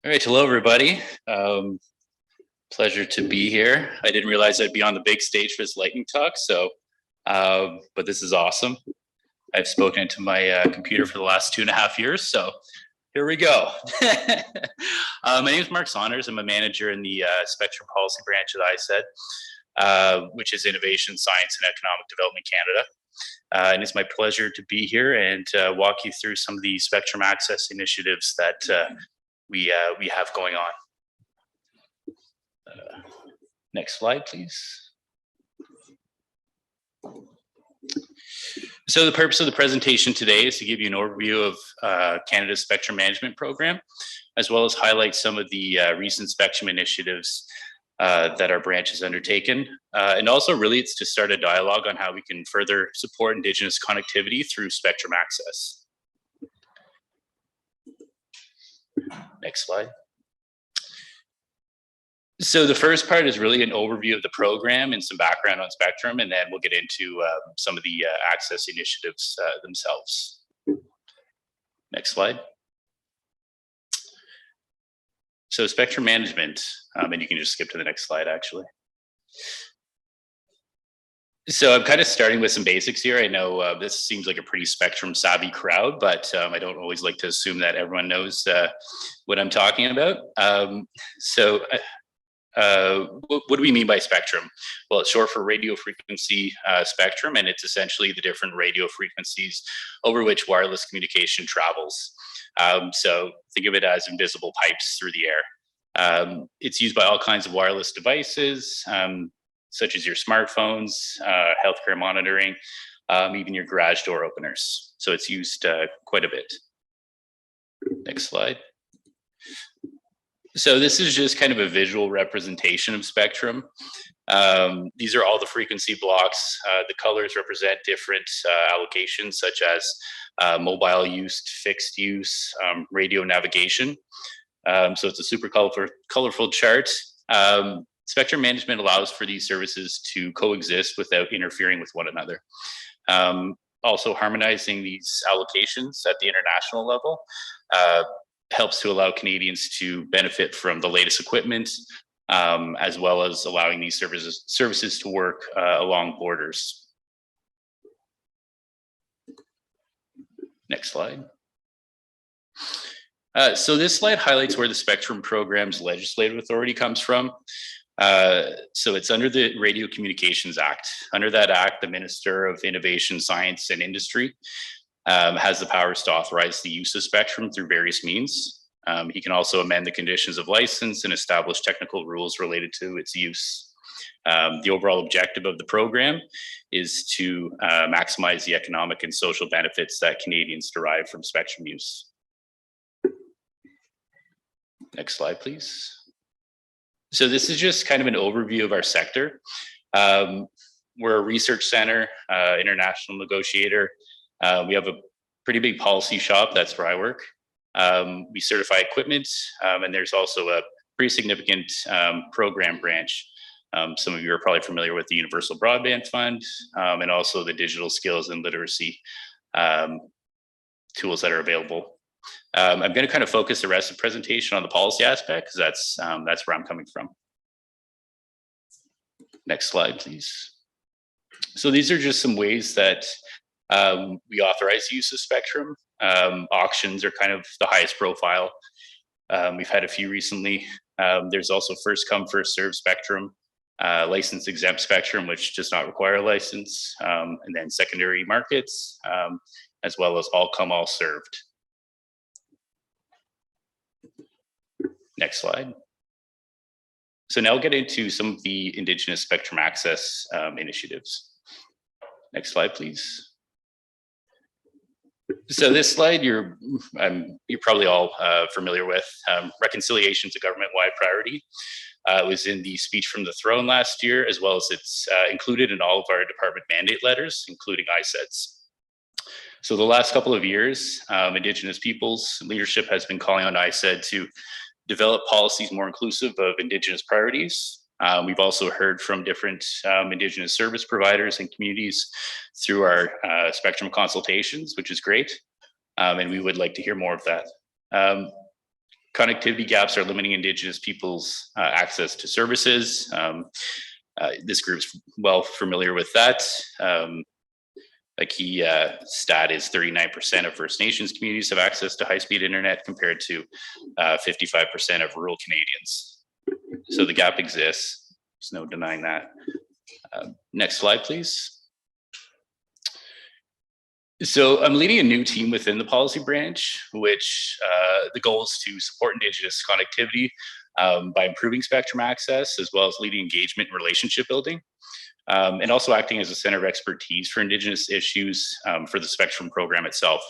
All right, hello everybody. Pleasure to be here. I didn't realize I'd be on the big stage for this lightning talk, but this is awesome. I've spoken into my computer for the last 2.5 years, so here we go. My name is Mark Saunders. I'm a manager in the Spectrum Policy Branch at ISED, which is Innovation, Science, and Economic Development Canada. And it's my pleasure to be here and walk you through some of the spectrum access initiatives that we have going on. Next slide, please. So the purpose of the presentation today is to give you an overview of Canada's spectrum management program, as well as highlight some of the recent spectrum initiatives that our branch has undertaken. And also really it's to start a dialogue on how we can further support Indigenous connectivity through spectrum access. Next slide. So the first part is really an overview of the program and some background on spectrum, and then we'll get into some of the access initiatives themselves. Next slide. So spectrum management, and you can just skip to the next slide actually. So I'm kind of starting with some basics here. I know this seems like a pretty spectrum savvy crowd, but I don't always like to assume that everyone knows what I'm talking about. What do we mean by spectrum? Well, it's short for radio frequency spectrum, and it's essentially the different radio frequencies over which wireless communication travels. So think of it as invisible pipes through the air. It's used by all kinds of wireless devices, such as your smartphones, healthcare monitoring, even your garage door openers. So it's used quite a bit. Next slide. So this is just kind of a visual representation of spectrum. These are all the frequency blocks. The colors represent different allocations, such as mobile use, fixed use, radio navigation. So it's a super colorful chart. Spectrum management allows for these services to coexist without interfering with one another. Also harmonizing these allocations at the international level helps to allow Canadians to benefit from the latest equipment, as well as allowing these services to work along borders. Next slide. So this slide highlights where the spectrum program's legislative authority comes from. So it's under the Radio Communications Act. Under that act, the Minister of Innovation, Science and Industry has the powers to authorize the use of spectrum through various means. He can also amend the conditions of license and establish technical rules related to its use. The overall objective of the program is to maximize the economic and social benefits that Canadians derive from spectrum use. Next slide, please. So this is just kind of an overview of our sector. We're a research center, international negotiator. We have a pretty big policy shop. That's where I work. We certify equipment, and there's also a pretty significant program branch. Some of you are probably familiar with the Universal Broadband Fund, and also the digital skills and literacy tools that are available. I'm going to kind of focus the rest of the presentation on the policy aspect, because that's where I'm coming from. Next slide, please. So these are just some ways that we authorize the use of spectrum. Auctions are kind of the highest profile. We've had a few recently. There's also first come, first served spectrum, license exempt spectrum, which does not require a license, and then secondary markets, as well as all come, all served. Next slide. So now I'll get into some of the Indigenous spectrum access initiatives. Next slide, please. So this slide you're probably all familiar with. Reconciliation is a government-wide priority. It was in the speech from the throne last year, as well as it's included in all of our department mandate letters, including ISEDs. So the last couple of years, Indigenous peoples leadership has been calling on ISED to develop policies more inclusive of Indigenous priorities. We've also heard from different Indigenous service providers and communities through our spectrum consultations, which is great. And we would like to hear more of that. connectivity gaps are limiting Indigenous people's access to services. This group's well familiar with that. A key stat is 39% of First Nations communities have access to high-speed internet compared to 55% of rural Canadians. So the gap exists. There's no denying that. Next slide, please. So I'm leading a new team within the policy branch, which the goal is to support Indigenous connectivity by improving spectrum access, as well as leading engagement and relationship building, and also acting as a center of expertise for Indigenous issues for the spectrum program itself.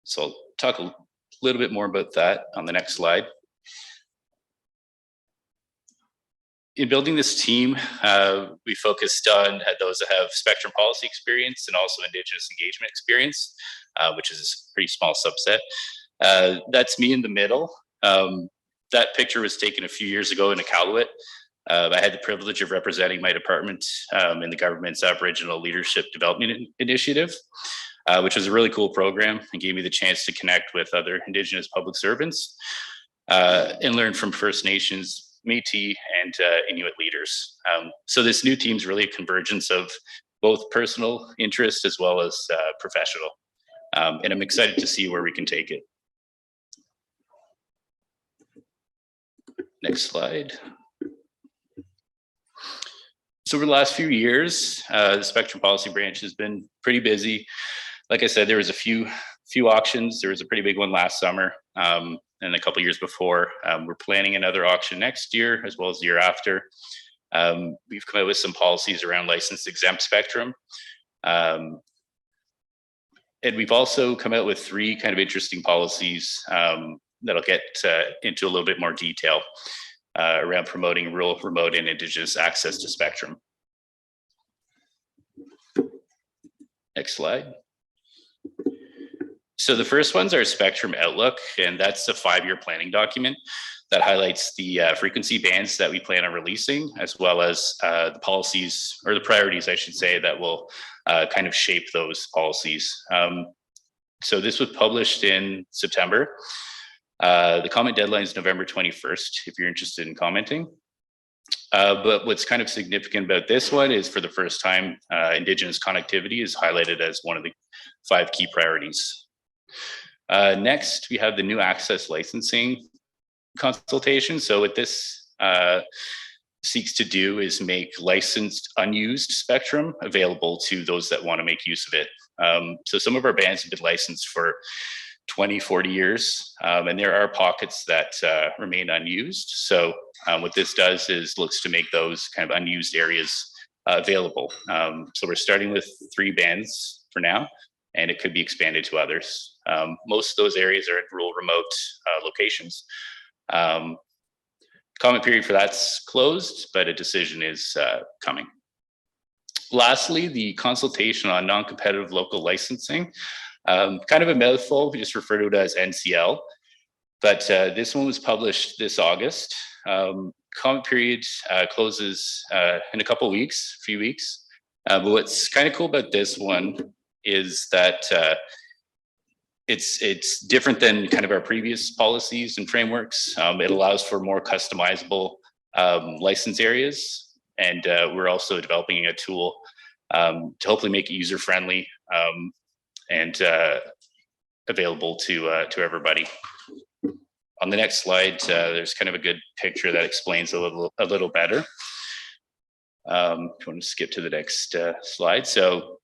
So I'll talk a little bit more about that on the next slide. In building this team, we focused on those that have spectrum policy experience and also Indigenous engagement experience, which is a pretty small subset. That's me in the middle. That picture was taken a few years ago in Iqaluit. I had the privilege of representing my department in the government's Aboriginal Leadership Development Initiative, which was a really cool program and gave me the chance to connect with other Indigenous public servants and learn from First Nations, Métis, and Inuit leaders. So this new team's really a convergence of both personal interest as well as professional. And I'm excited to see where we can take it. Next slide. So over the last few years, the Spectrum Policy Branch has been pretty busy. Like I said, there was a few auctions. There was a pretty big one last summer and a couple years before. We're planning another auction next year as well as the year after. We've come up with some policies around licensed exempt spectrum. And we've also come out with 3 kind of interesting policies that'll get into a little bit more detail around promoting rural, remote, and Indigenous access to spectrum. Next slide. So the first one's our Spectrum Outlook, and that's a 5-year planning document that highlights the frequency bands that we plan on releasing, as well as the policies, or the priorities, I should say, that will kind of shape those policies. So this was published in September. The comment deadline is November 21st, if you're interested in commenting. But what's kind of significant about this one is, for the first time, Indigenous connectivity is highlighted as one of the 5 key priorities. Next, we have the new access licensing consultation. So what this seeks to do is make licensed unused spectrum available to those that want to make use of it. So some of our bands have been licensed for 20, 40 years, and there are pockets that remain unused. So what this does is looks to make those kind of unused areas available. So we're starting with 3 bands for now, and it could be expanded to others. Most of those areas are in rural, remote locations. Comment period for that's closed, but a decision is coming. Lastly, the consultation on non-competitive local licensing. Kind of a mouthful, we just refer to it as NCL, but this one was published this August. Comment period closes in a few weeks. But what's kind of cool about this one is that it's different than kind of our previous policies and frameworks. It allows for more customizable license areas, and we're also developing a tool to hopefully make it user-friendly and available to everybody. On the next slide, there's kind of a good picture that explains a little better. If you want to skip to the next slide. So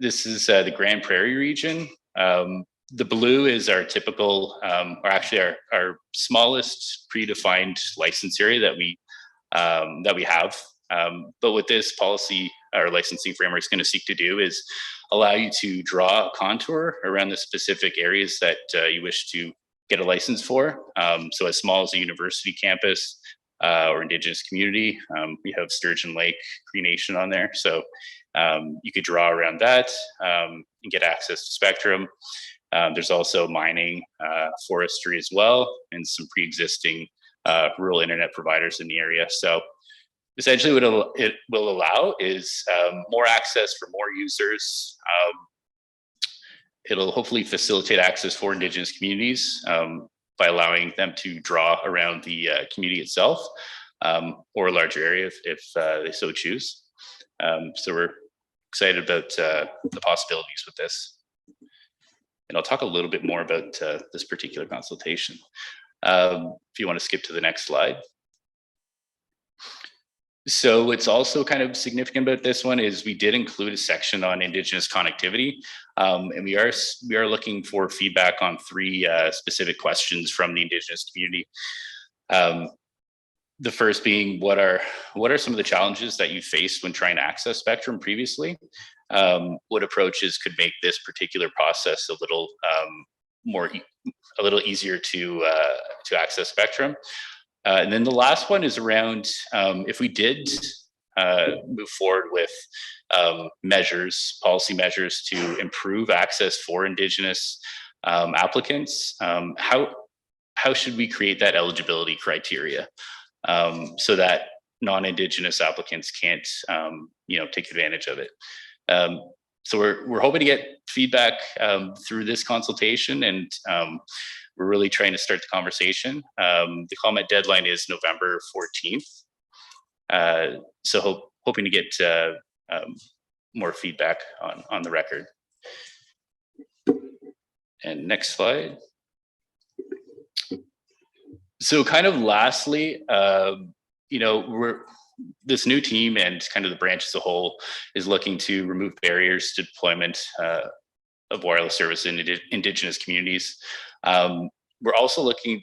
this is the Grand Prairie region. The blue is our typical, or actually our smallest predefined license area that we have. But what this policy or licensing framework is going to seek to do is allow you to draw a contour around the specific areas that you wish to get a license for. So as small as a university campus or Indigenous community, we have Sturgeon Lake Cree Nation on there. So you could draw around that and get access to spectrum. There's also mining, forestry as well, and some pre-existing rural internet providers in the area. So essentially what it will allow is more access for more users, it'll hopefully facilitate access for Indigenous communities by allowing them to draw around the community itself or a larger area if they so choose. So we're excited about the possibilities with this. And I'll talk a little bit more about this particular consultation. If you want to skip to the next slide. So what's also kind of significant about this one is we did include a section on Indigenous connectivity, and we are looking for feedback on 3 specific questions from the Indigenous community. The first being, what are some of the challenges that you faced when trying to access spectrum previously? What approaches could make this particular process a little easier to access spectrum? And then the last one is around if we did move forward with policy measures to improve access for Indigenous applicants, how should we create that eligibility criteria so that non-Indigenous applicants can't take advantage of it? So we're hoping to get feedback through this consultation, and we're really trying to start the conversation. The comment deadline is November 14th. So hoping to get more feedback on the record. And next slide. So kind of lastly, this new team and kind of the branch as a whole is looking to remove barriers to deployment of wireless service in Indigenous communities. We're also looking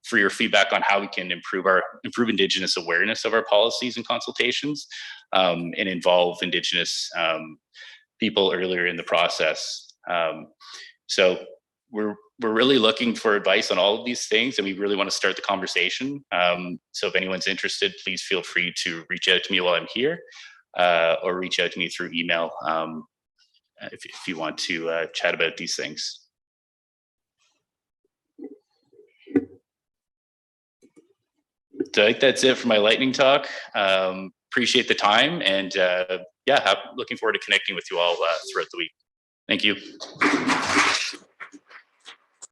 for your feedback on how we can improve Indigenous awareness of our policies and consultations, and involve Indigenous people earlier in the process. So we're really looking for advice on all of these things, and we really want to start the conversation. So if anyone's interested, please feel free to reach out to me while I'm here, or reach out to me through email if you want to chat about these things. So I think that's it for my lightning talk. Appreciate the time, and looking forward to connecting with you all throughout the week. Thank you.